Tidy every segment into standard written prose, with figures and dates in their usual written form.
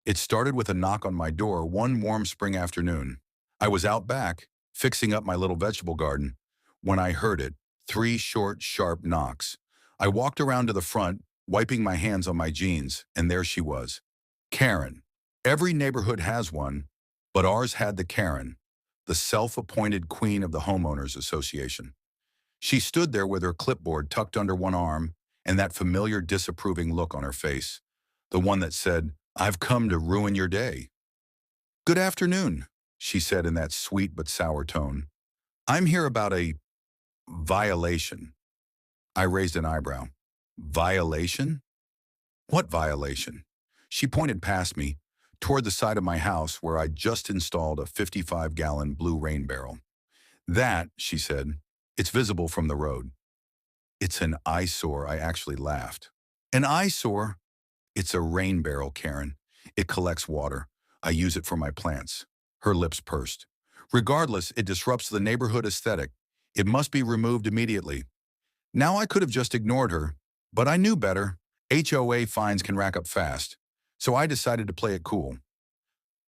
It started with a knock on my door one warm spring afternoon. I was out back, fixing up my little vegetable garden, when I heard it, three short, sharp knocks. I walked around to the front, wiping my hands on my jeans, and there she was. Karen. Every neighborhood has one, but ours had the Karen, the self-appointed queen of the Homeowners Association. She stood there with her clipboard tucked under one arm and that familiar disapproving look on her face, the one that said, "I've come to ruin your day." "Good afternoon," she said in that sweet but sour tone. "I'm here about a violation." I raised an eyebrow. "Violation? What violation?" She pointed past me, toward the side of my house where I'd just installed a 55-gallon blue rain barrel. "That," she said, "it's visible from the road." "It's an eyesore," I actually laughed. "An eyesore? It's a rain barrel, Karen. It collects water. I use it for my plants." Her lips pursed. "Regardless, it disrupts the neighborhood aesthetic. It must be removed immediately." Now I could have just ignored her, but I knew better. HOA fines can rack up fast, so I decided to play it cool.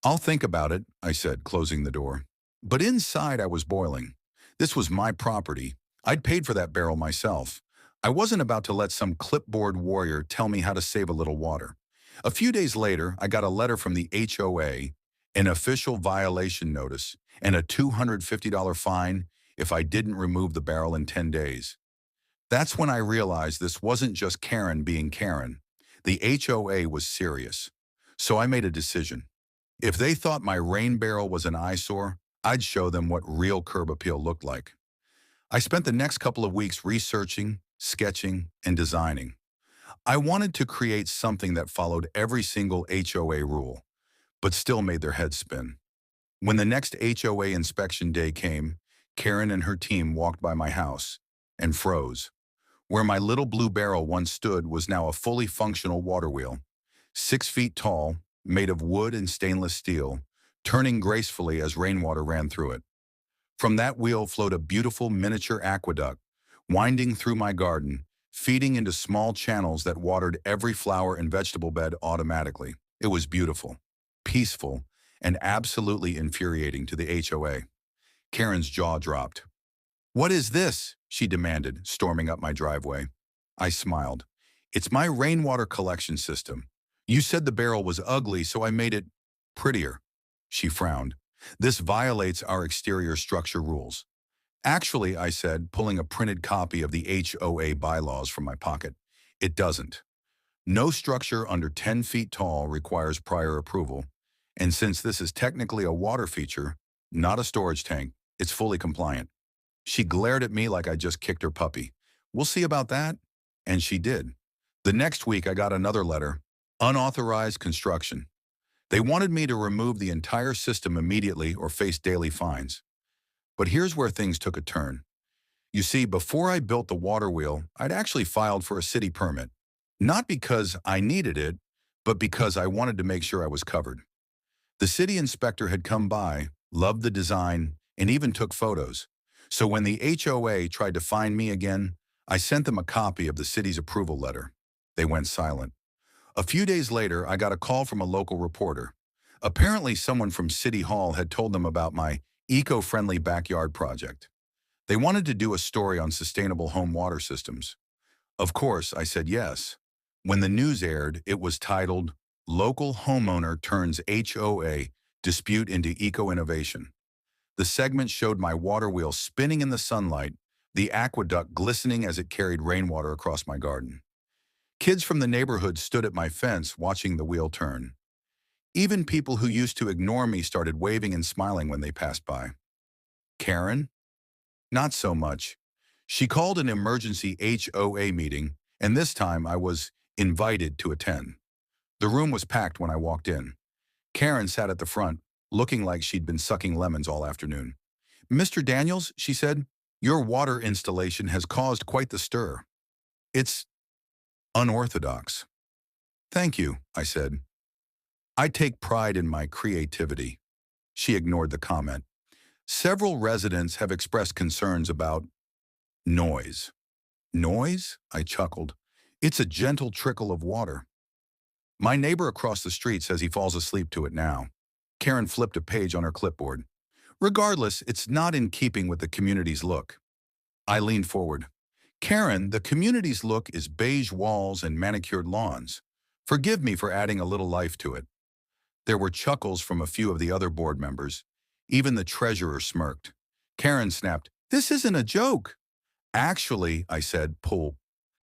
"I'll think about it," I said, closing the door. But inside I was boiling. This was my property. I'd paid for that barrel myself. I wasn't about to let some clipboard warrior tell me how to save a little water. A few days later, I got a letter from the HOA, an official violation notice, and a $250 fine if I didn't remove the barrel in 10 days. That's when I realized this wasn't just Karen being Karen. The HOA was serious. So I made a decision. If they thought my rain barrel was an eyesore, I'd show them what real curb appeal looked like. I spent the next couple of weeks researching, sketching, and designing. I wanted to create something that followed every single HOA rule, but still made their heads spin. When the next HOA inspection day came, Karen and her team walked by my house and froze. Where my little blue barrel once stood was now a fully functional water wheel, 6 feet tall, made of wood and stainless steel, turning gracefully as rainwater ran through it. From that wheel flowed a beautiful miniature aqueduct, winding through my garden, feeding into small channels that watered every flower and vegetable bed automatically. It was beautiful, peaceful, and absolutely infuriating to the HOA. Karen's jaw dropped. "What is this?" she demanded, storming up my driveway. I smiled. "It's my rainwater collection system. You said the barrel was ugly, so I made it prettier." She frowned. "This violates our exterior structure rules." "Actually," I said, pulling a printed copy of the HOA bylaws from my pocket, "it doesn't. No structure under 10 feet tall requires prior approval, and since this is technically a water feature, not a storage tank, it's fully compliant." She glared at me like I just kicked her puppy. "We'll see about that." And she did. The next week I got another letter, unauthorized construction. They wanted me to remove the entire system immediately or face daily fines. But here's where things took a turn. You see, before I built the water wheel, I'd actually filed for a city permit. Not because I needed it, but because I wanted to make sure I was covered. The city inspector had come by, loved the design, and even took photos. So when the HOA tried to fine me again, I sent them a copy of the city's approval letter. They went silent. A few days later, I got a call from a local reporter. Apparently, someone from City Hall had told them about my eco-friendly backyard project. They wanted to do a story on sustainable home water systems. Of course, I said yes. When the news aired, it was titled, "Local Homeowner Turns HOA Dispute into Eco-Innovation." The segment showed my water wheel spinning in the sunlight, the aqueduct glistening as it carried rainwater across my garden. Kids from the neighborhood stood at my fence watching the wheel turn. Even people who used to ignore me started waving and smiling when they passed by. Karen? Not so much. She called an emergency HOA meeting, and this time I was invited to attend. The room was packed when I walked in. Karen sat at the front, looking like she'd been sucking lemons all afternoon. "Mr. Daniels," she said, "your water installation has caused quite the stir. It's unorthodox." "Thank you," I said. "I take pride in my creativity." She ignored the comment. "Several residents have expressed concerns about noise." "Noise?" I chuckled. "It's a gentle trickle of water." My neighbor across the street says he falls asleep to it now. Karen flipped a page on her clipboard. Regardless, it's not in keeping with the community's look. I leaned forward. Karen, the community's look is beige walls and manicured lawns. Forgive me for adding a little life to it. There were chuckles from a few of the other board members. Even the treasurer smirked. Karen snapped, "This isn't a joke." "Actually," I said,